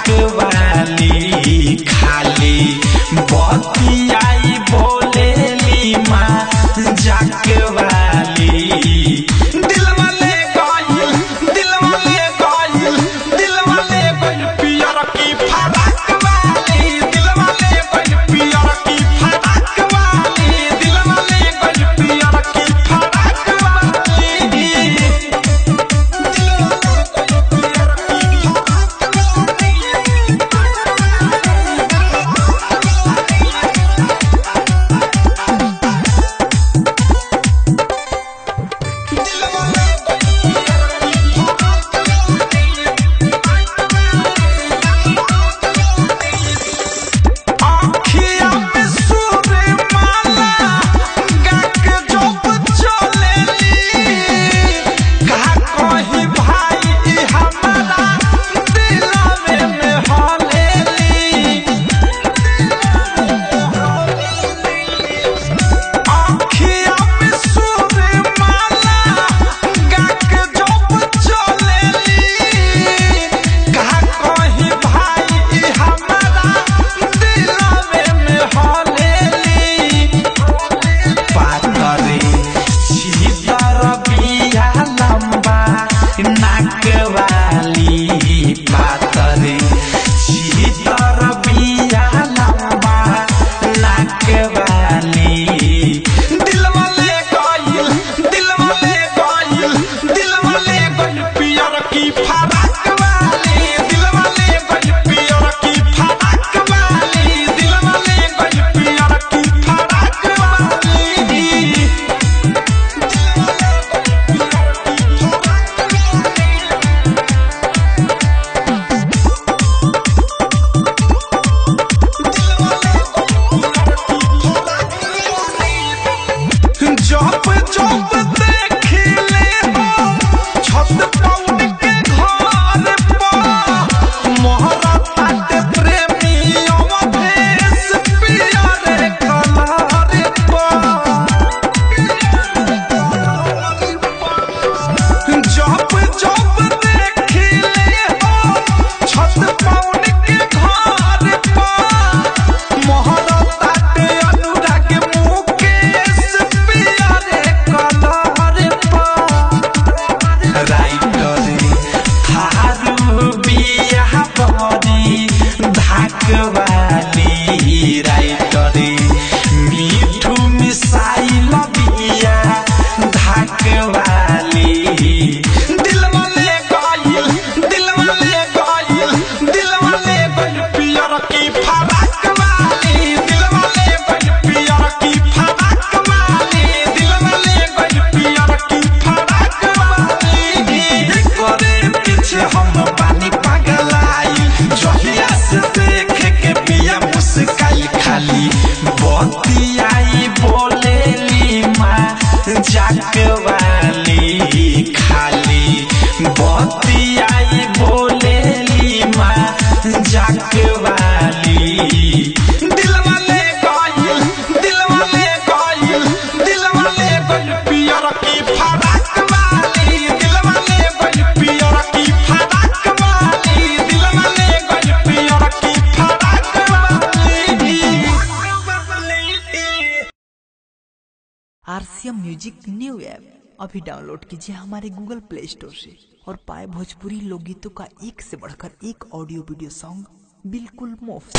वाली खाली बतियाई बोलेली माँ जाक वाली दिल वाले गइल पियर की फराक वाली दिल वाले गइल पियर की फराक वाली दिल वाले गइल पियर की फराक वाली जाक वाली खाली बतियाई बोलेली माँ जाक वाली दिल वाले गइल पियर की फराक वाली दिल वाले गइल पियर की फराक वाली दिल वाले गइल पियर की फराक वाली। आरसीएम म्यूजिक न्यू ऐप अभी डाउनलोड कीजिए हमारे गूगल प्ले स्टोर से और पाए भोजपुरी लोकगीतों का एक से बढ़कर एक ऑडियो वीडियो सॉन्ग बिल्कुल मुफ्त।